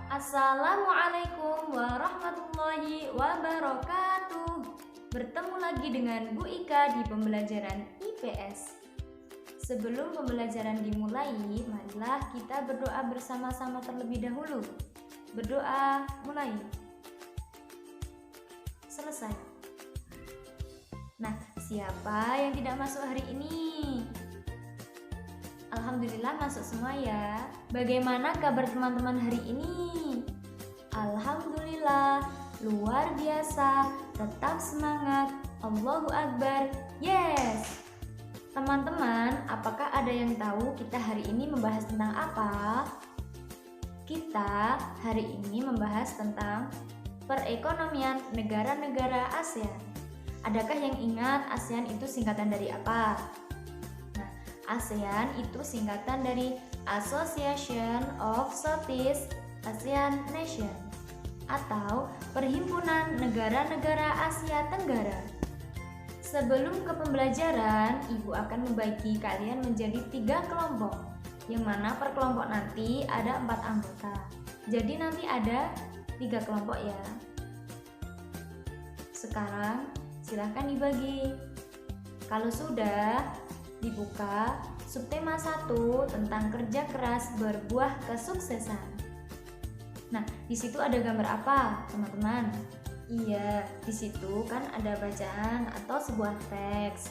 Assalamualaikum warahmatullahi wabarakatuh. Bertemu lagi dengan Bu Ika di pembelajaran IPS. Sebelum pembelajaran dimulai, marilah kita berdoa bersama-sama terlebih dahulu. Berdoa, mulai. Selesai. Nah, siapa yang tidak masuk hari ini? Alhamdulillah masuk semua ya. Bagaimana kabar teman-teman hari ini? Alhamdulillah, luar biasa. Tetap semangat. Allahu Akbar. Yes. Teman-teman, apakah ada yang tahu kita hari ini membahas tentang apa? Kita hari ini membahas tentang perekonomian negara-negara ASEAN. Adakah yang ingat ASEAN itu singkatan dari apa? ASEAN itu singkatan dari Association of Southeast Asian Nations atau Perhimpunan Negara-Negara Asia Tenggara. Sebelum ke pembelajaran, Ibu akan membagi kalian menjadi 3 kelompok, yang mana per kelompok nanti ada 4 anggota. Jadi nanti ada 3 kelompok ya. Sekarang silahkan dibagi. Kalau sudah, dibuka subtema 1 tentang kerja keras berbuah kesuksesan. Nah, di situ ada gambar apa, teman-teman? Iya, di situ kan ada bacaan atau sebuah teks.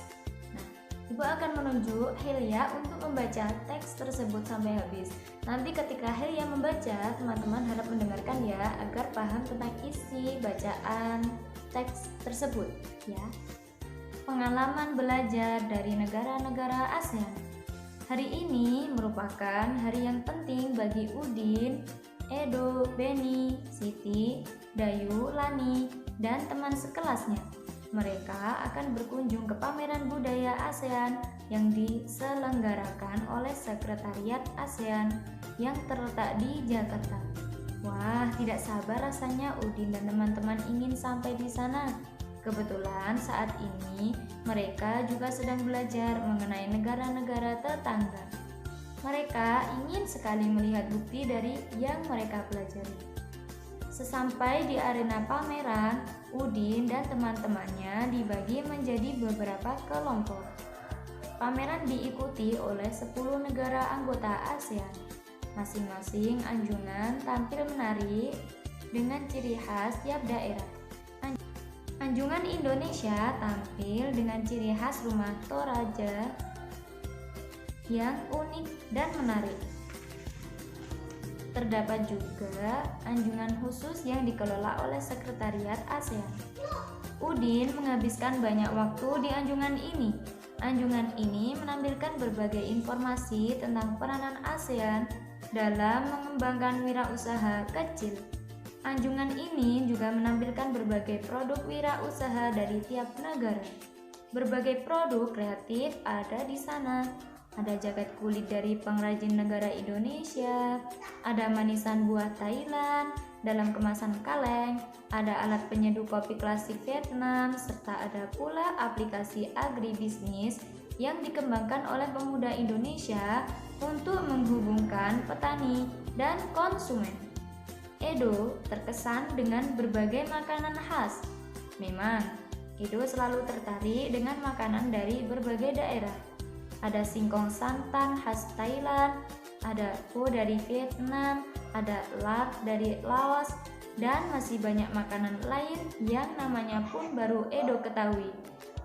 Nah, Ibu akan menunjuk Helia untuk membaca teks tersebut sampai habis. Nanti ketika Helia membaca, teman-teman harap mendengarkan ya, agar paham tentang isi bacaan teks tersebut, ya. Pengalaman belajar dari negara-negara ASEAN. Hari ini merupakan hari yang penting bagi Udin, Edo, Beni, Siti, Dayu, Lani, dan teman sekelasnya. Mereka akan berkunjung ke pameran budaya ASEAN yang diselenggarakan oleh Sekretariat ASEAN yang terletak di Jakarta. Wah, tidak sabar rasanya Udin dan teman-teman ingin sampai di sana. Kebetulan saat ini mereka juga sedang belajar mengenai negara-negara tetangga. Mereka ingin sekali melihat bukti dari yang mereka pelajari. Sesampai di arena pameran, Udin dan teman-temannya dibagi menjadi beberapa kelompok. Pameran diikuti oleh 10 negara anggota ASEAN. Masing-masing anjungan tampil menarik dengan ciri khas tiap daerah. Anjungan Indonesia tampil dengan ciri khas rumah Toraja yang unik dan menarik. Terdapat juga anjungan khusus yang dikelola oleh Sekretariat ASEAN. Udin menghabiskan banyak waktu di anjungan ini. Anjungan ini menampilkan berbagai informasi tentang peranan ASEAN dalam mengembangkan wirausaha kecil. Anjungan ini juga menampilkan berbagai produk wirausaha dari tiap negara. Berbagai produk kreatif ada di sana. Ada jaket kulit dari pengrajin negara Indonesia, ada manisan buah Thailand dalam kemasan kaleng, ada alat penyeduh kopi klasik Vietnam, serta ada pula aplikasi agribisnis yang dikembangkan oleh pemuda Indonesia untuk menghubungkan petani dan konsumen. Edo terkesan dengan berbagai makanan khas. Memang, Edo selalu tertarik dengan makanan dari berbagai daerah. Ada singkong santan khas Thailand, ada pho dari Vietnam, ada lard dari Laos, dan masih banyak makanan lain yang namanya pun baru Edo ketahui.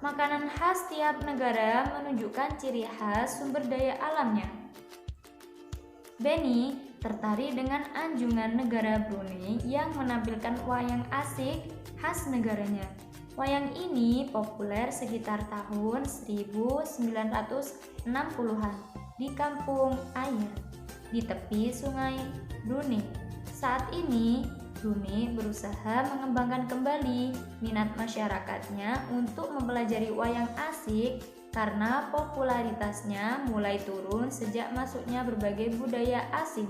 Makanan khas tiap negara menunjukkan ciri khas sumber daya alamnya. Beni tertarik dengan anjungan negara Brunei yang menampilkan wayang asik khas negaranya. Wayang ini populer sekitar tahun 1960-an di Kampung Air, di tepi sungai Brunei. Saat ini, Brunei berusaha mengembangkan kembali minat masyarakatnya untuk mempelajari wayang asik karena popularitasnya mulai turun sejak masuknya berbagai budaya asing.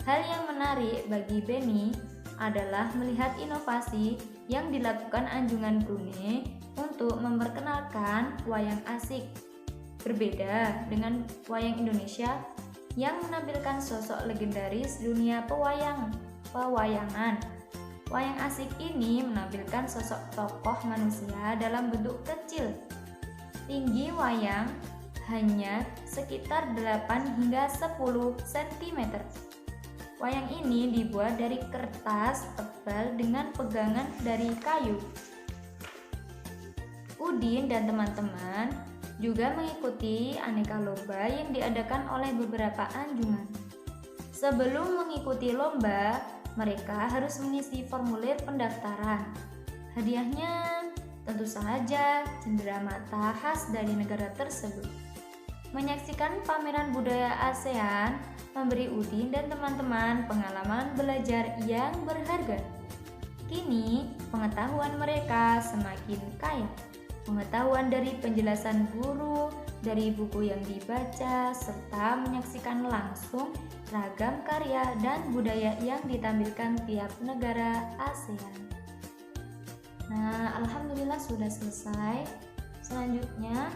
Hal yang menarik bagi Beni adalah melihat inovasi yang dilakukan anjungan Brunei untuk memperkenalkan wayang asik. Berbeda dengan wayang Indonesia yang menampilkan sosok legendaris dunia pewayangan. Wayang asik ini menampilkan sosok tokoh manusia dalam bentuk kecil. Tinggi wayang hanya sekitar 8 hingga 10 cm. Wayang ini dibuat dari kertas tebal dengan pegangan dari kayu. Udin dan teman-teman juga mengikuti aneka lomba yang diadakan oleh beberapa anjungan. Sebelum mengikuti lomba, mereka harus mengisi formulir pendaftaran. Hadiahnya tentu saja cenderamata khas dari negara tersebut. Menyaksikan pameran budaya ASEAN memberi Udin dan teman-teman pengalaman belajar yang berharga. Kini, pengetahuan mereka semakin kaya. Pengetahuan dari penjelasan guru, dari buku yang dibaca, serta menyaksikan langsung ragam karya dan budaya yang ditampilkan tiap negara ASEAN. Nah, alhamdulillah sudah selesai. Selanjutnya,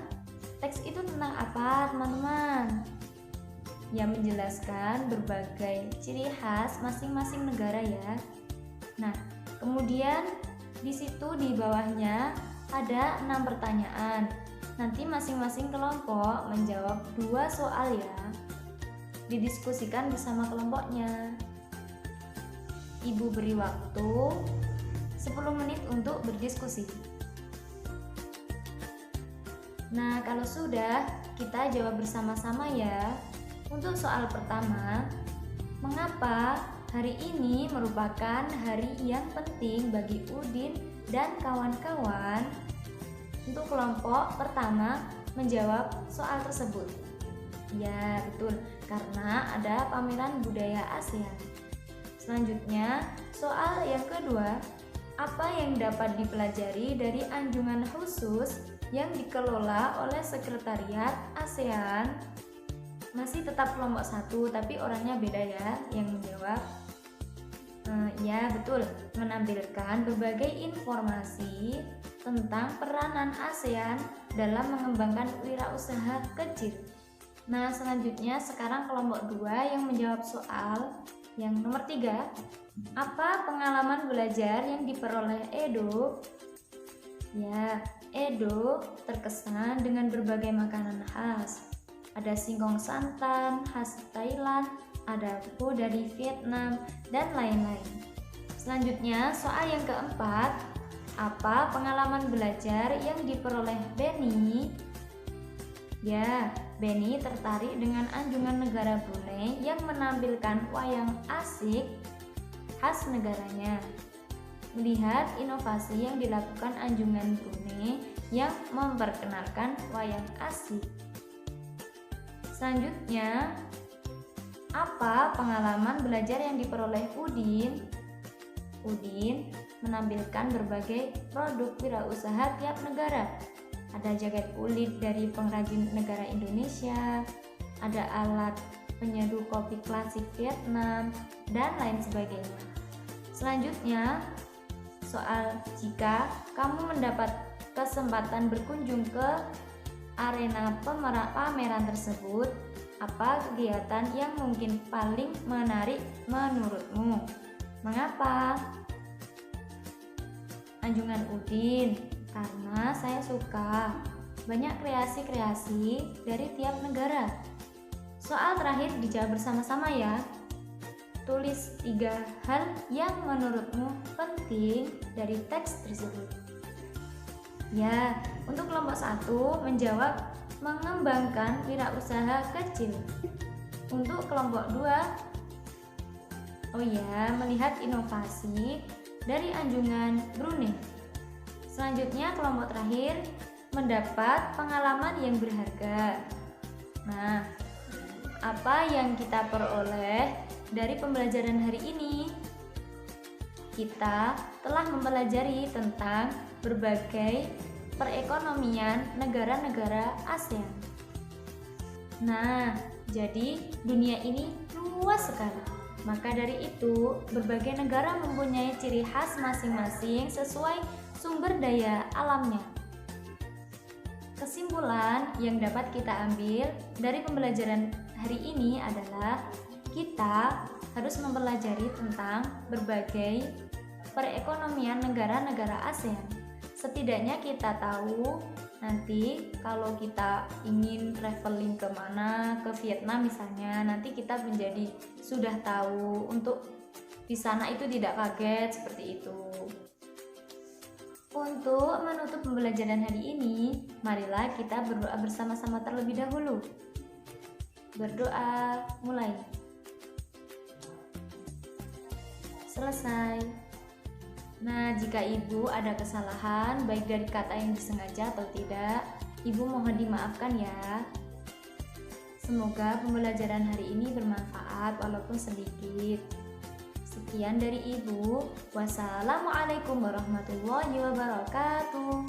teks itu tentang apa, teman-teman? Yang menjelaskan berbagai ciri khas masing-masing negara ya. Nah, kemudian di situ di bawahnya ada 6 pertanyaan. Nanti masing-masing kelompok menjawab 2 soal ya. Didiskusikan bersama kelompoknya. Ibu beri waktu 10 menit untuk berdiskusi. Nah, kalau sudah, kita jawab bersama-sama ya. Untuk soal pertama, mengapa hari ini merupakan hari yang penting bagi Udin dan kawan-kawan? Untuk kelompok pertama menjawab soal tersebut. Ya, betul, karena ada pameran budaya ASEAN. Selanjutnya, soal yang kedua, apa yang dapat dipelajari dari anjungan khusus yang dikelola oleh Sekretariat ASEAN? Masih tetap kelompok 1, tapi orangnya beda ya yang menjawab. Ya, betul, menampilkan berbagai informasi tentang peranan ASEAN dalam mengembangkan wirausaha kecil. Nah, selanjutnya sekarang kelompok 2 yang menjawab soal yang nomor 3. Apa pengalaman belajar yang diperoleh Edo? Ya, Edo terkesan dengan berbagai makanan khas. Ada singkong santan khas Thailand, ada pho dari Vietnam, dan lain-lain. Selanjutnya, soal yang keempat, apa pengalaman belajar yang diperoleh Benny? Ya, Benny tertarik dengan anjungan negara Brunei yang menampilkan wayang asik khas negaranya. Melihat inovasi yang dilakukan anjungan Brunei yang memperkenalkan wayang asik. Selanjutnya, apa pengalaman belajar yang diperoleh Udin? Udin menampilkan berbagai produk wirausaha tiap negara. Ada jaket kulit dari pengrajin negara Indonesia, ada alat penyeduh kopi klasik Vietnam, dan lain sebagainya. Selanjutnya, soal jika kamu mendapat kesempatan berkunjung ke arena pameran tersebut, apa kegiatan yang mungkin paling menarik menurutmu? Mengapa? Anjungan Udin, karena saya suka banyak kreasi-kreasi dari tiap negara. Soal terakhir dijawab bersama-sama ya. Tulis 3 hal yang menurutmu penting dari teks tersebut. Ya, untuk kelompok 1 menjawab mengembangkan wirausaha kecil. Untuk kelompok 2, melihat inovasi dari anjungan Brunei. Selanjutnya kelompok terakhir mendapat pengalaman yang berharga. Nah, apa yang kita peroleh dari pembelajaran hari ini? Kita telah mempelajari tentang berbagai perekonomian negara-negara ASEAN. Nah, jadi dunia ini luas sekali. Maka dari itu, berbagai negara mempunyai ciri khas masing-masing sesuai sumber daya alamnya. Kesimpulan yang dapat kita ambil dari pembelajaran hari ini adalah kita harus mempelajari tentang berbagai perekonomian negara-negara ASEAN. Setidaknya kita tahu nanti kalau kita ingin traveling kemana, ke Vietnam misalnya, nanti kita menjadi sudah tahu untuk di sana itu tidak kaget seperti itu. Untuk menutup pembelajaran hari ini, marilah kita berdoa bersama-sama terlebih dahulu. Berdoa, mulai. Selesai. Nah, jika Ibu ada kesalahan, baik dari kata yang disengaja atau tidak, Ibu mohon dimaafkan ya. Semoga pembelajaran hari ini bermanfaat walaupun sedikit. Sekian dari Ibu. Wassalamualaikum warahmatullahi wabarakatuh.